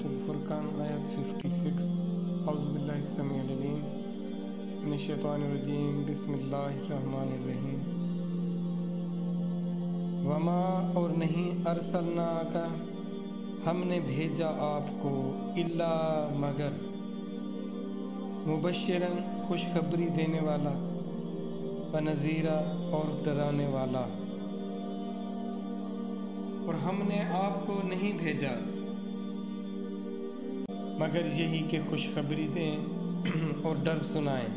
सूरत अल-फुरकान आयत 56। औज़ु बिल्लाहि अस्समीउल अलीम मिनश शैतानिर रजीम बिस्मिल्लाहिर रहमानिर रहीम। वमा और नहीं अरसलनाका हमने भेजा आपको इल्ला मगर मुबश्शिरन खुशखबरी देने वाला व नज़ीरा और डराने वाला। और हमने आपको नहीं भेजा मगर यही कि खुशखबरी दें और डर सुनाएं।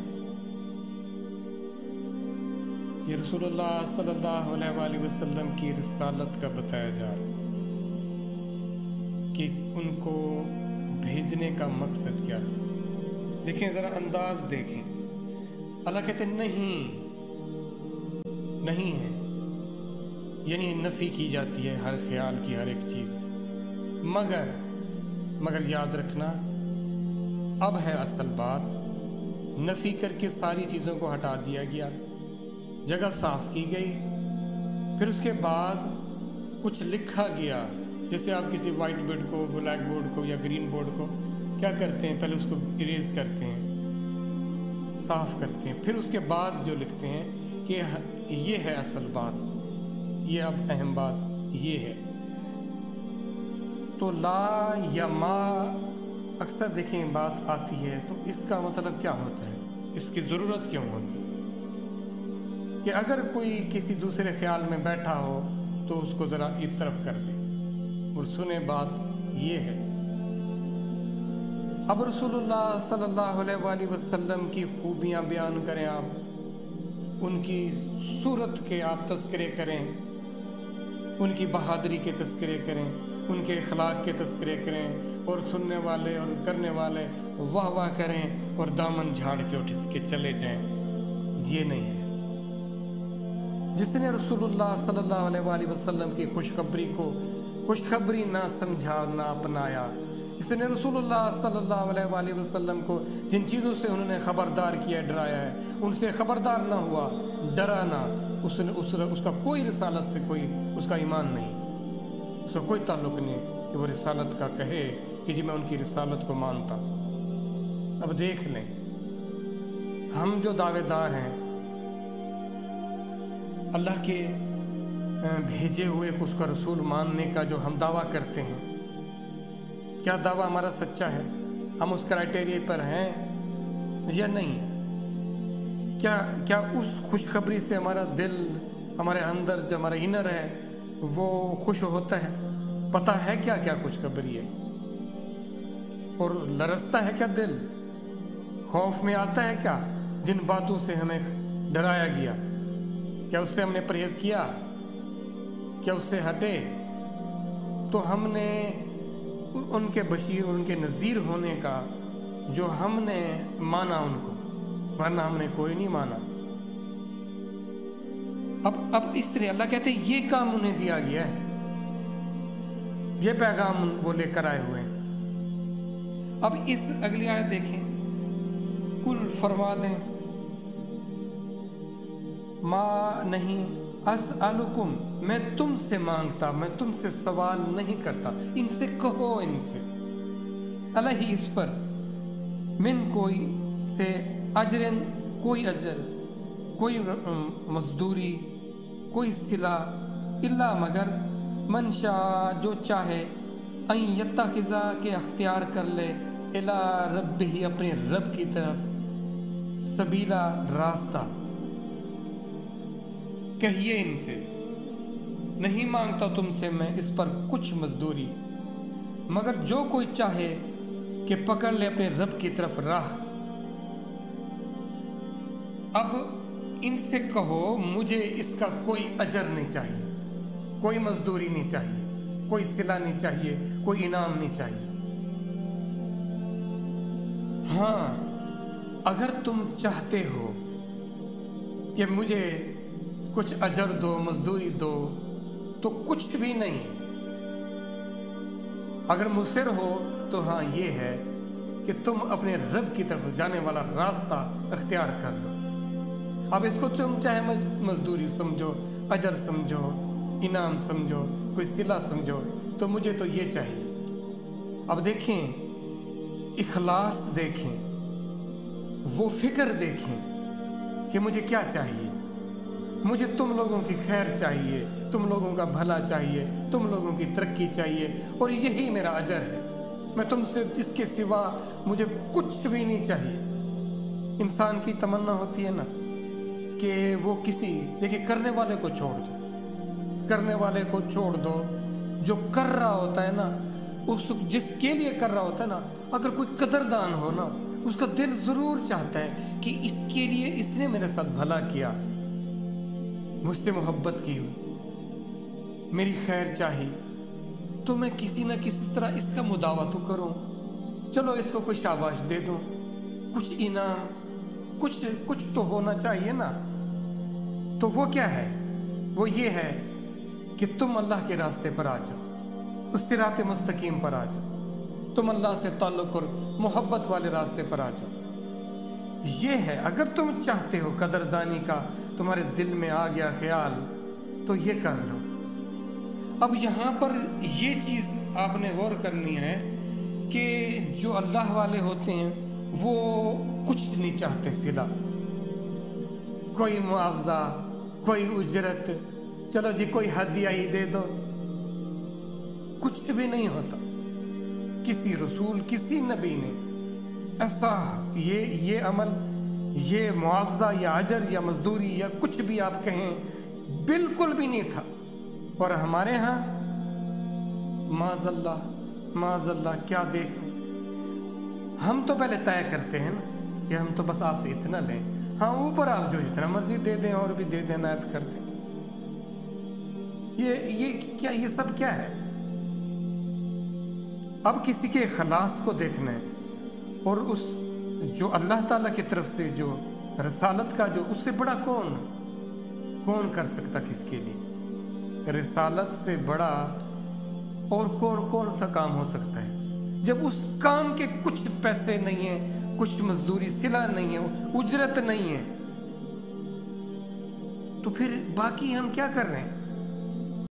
ये रसूलुल्लाह सल्लल्लाहु अलैहि वसल्लम की रिसालत का बताया जा रहा कि उनको भेजने का मकसद क्या था। देखें ज़रा अंदाज देखें, अल्लाह कहते नहीं है, यानी नफ़ी की जाती है हर ख्याल की, हर एक चीज़ की। मगर याद रखना, अब है असल बात। नफ़ी करके सारी चीज़ों को हटा दिया गया, जगह साफ़ की गई, फिर उसके बाद कुछ लिखा गया। जैसे आप किसी वाइट बोर्ड को, ब्लैक बोर्ड को या ग्रीन बोर्ड को क्या करते हैं, पहले उसको इरेज करते हैं, साफ़ करते हैं, फिर उसके बाद जो लिखते हैं कि ये है असल बात, ये अब अहम बात ये है। तो ला या मा अक्सर देखें बात आती है, तो इसका मतलब क्या होता है, इसकी ज़रूरत क्यों होती है कि अगर कोई किसी दूसरे ख्याल में बैठा हो तो उसको ज़रा इस तरफ कर दे और सुने। बात ये है, अब रसूलुल्लाह सल्लल्लाहु अलैहि वसल्लम की खूबियाँ बयान करें, आप उनकी सूरत के आप तज़किरे करें, उनकी बहादुरी के तज़किरे करें, उनके अखलाक के तज़किरे करें, और सुनने वाले और करने वाले वाह वाह करें और दामन झाड़ के उठ के चले जाएं। ये नहीं है। जिसने रसूलुल्लाह सल्लल्लाहु अलैहि वसल्लम की खुशखबरी को खुशखबरी ना समझा, ना अपनाया, जिसने रसूलुल्लाह सल्लल्लाहु अलैहि वसल्लम को जिन चीज़ों से उन्होंने ख़बरदार किया, डराया है, उनसे ख़बरदार ना हुआ, डरा ना, उसका कोई रिसालत से कोई उसका ईमान नहीं, उसका कोई ताल्लुक़ नहीं कि वो रिसालत का कहे कि जी मैं उनकी रिसालत को मानता। अब देख लें, हम जो दावेदार हैं अल्लाह के भेजे हुए उसका रसूल मानने का, जो हम दावा करते हैं, क्या दावा हमारा सच्चा है? हम उस क्राइटेरिया पर हैं या नहीं? क्या उस खुशखबरी से हमारा दिल, हमारे अंदर जो हमारा इनर है वो खुश होता है? पता है क्या क्या खुशखबरी है? और लरसता है क्या दिल? खौफ में आता है क्या जिन बातों से हमें डराया गया? क्या उससे हमने परहेज किया? क्या उससे हटे? तो हमने उनके बशीर, उनके नज़ीर होने का जो हमने माना उनको, वरना हमने कोई नहीं माना। अब इस तरह अल्लाह कहते हैं ये काम उन्हें दिया गया है, ये पैगाम वो लेकर आए हुए हैं। अब इस अगली आयत देखें, कुल फरमा दें, माँ नहीं अस्अलुकुम, मैं तुमसे मांगता, मैं तुमसे सवाल नहीं करता, इनसे कहो, इनसे अलही, इस पर, मिन कोई से अजरन, कोई अजर, कोई मजदूरी, कोई सिला, इल्ला मगर मनशा, जो चाहे, अन यत्तखिज़ा, के अख्तियार कर ले, इला रब्बिही, अपने रब की तरफ, सबीला, रास्ता। कहिए इनसे, नहीं मांगता तुमसे मैं इस पर कुछ मजदूरी, मगर जो कोई चाहे कि पकड़ ले अपने रब की तरफ राह। अब इनसे कहो मुझे इसका कोई अजर नहीं चाहिए, कोई मजदूरी नहीं चाहिए, कोई सिला नहीं चाहिए, कोई इनाम नहीं चाहिए। हाँ, अगर तुम चाहते हो कि मुझे कुछ अजर दो, मजदूरी दो, तो कुछ भी नहीं। अगर मुसिर हो तो हाँ ये है कि तुम अपने रब की तरफ जाने वाला रास्ता अख्तियार कर लो। अब इसको तुम चाहे मजदूरी समझो, अजर समझो, इनाम समझो, कोई सिला समझो, तो मुझे तो ये चाहिए। اب دیکھیں، اخلاص دیکھیں، وہ فکر دیکھیں کہ مجھے کیا چاہیے. مجھے تم لوگوں کی خیر چاہیے، تم لوگوں کا بھلا چاہیے، تم لوگوں کی ترقی چاہیے، اور یہی میرا اجر ہے. میں تم سے اس کے سوا مجھے کچھ بھی نہیں چاہیے. انسان کی تمنا ہوتی ہے نا کہ وہ دیکھیں کرنے والے کو چھوڑ دو، کرنے والے کو چھوڑ دو. جو کر رہا ہوتا ہے نا، جس کے لیے کر رہا ہوتا ہے نا، اگر کوئی قدردان ہو نا، اس کا دل ضرور چاہتا ہے کہ اس کے لیے اس نے میرے ساتھ بھلا کیا، مجھ سے محبت کی، میری خیر چاہی، تو میں کسی نہ کسی طرح اس کا مداوع تو کروں. چلو اس کو کوئی شاباش دے دوں، کچھ انعام، کچھ تو ہونا چاہیے نا. تو وہ کیا ہے؟ وہ یہ ہے کہ تم اللہ کے راستے پر آ جاؤ، اس صراط مستقیم پر آ جاؤ، تم اللہ سے تعلق اور محبت والے راستے پر آ جاؤ. یہ ہے، اگر تم چاہتے ہو قدردانی کا، تمہارے دل میں آ گیا خیال، تو یہ کر لو. اب یہاں پر یہ چیز آپ نے غور کرنی ہے کہ جو اللہ والے ہوتے ہیں وہ کچھ نہیں چاہتے صلہ، کوئی معاوضہ، کوئی اجرت، چلو جی کوئی ہدیہ ہی دے دو، کچھ بھی نہیں ہوتا. کسی رسول، کسی نبی نے ایسا یہ عمل، یہ معاوضہ یا اجر یا مزدوری یا کچھ بھی آپ کہیں، بالکل بھی نہیں تھا. اور ہمارے ہاں معاذ اللہ کیا دیکھ لیں. ہم تو پہلے طے کرتے ہیں نا کہ ہم تو بس آپ سے اتنا لیں، ہاں اوپر آپ جو اتنا مزید دے دیں اور بھی دے دیں، عنایت کر دیں. یہ سب کیا ہے؟ اب کسی کے اخلاص کو دیکھنا ہے، اور اس جو اللہ تعالیٰ کی طرف سے جو رسالت کا جو اس سے بڑا کون کر سکتا کس کے لیے؟ رسالت سے بڑا اور کون سا کام ہو سکتا ہے جب اس کام کے کچھ پیسے نہیں ہیں، کچھ مزدوری صلہ نہیں ہے، اجرت نہیں ہے، تو پھر باقی ہم کیا کر رہے ہیں؟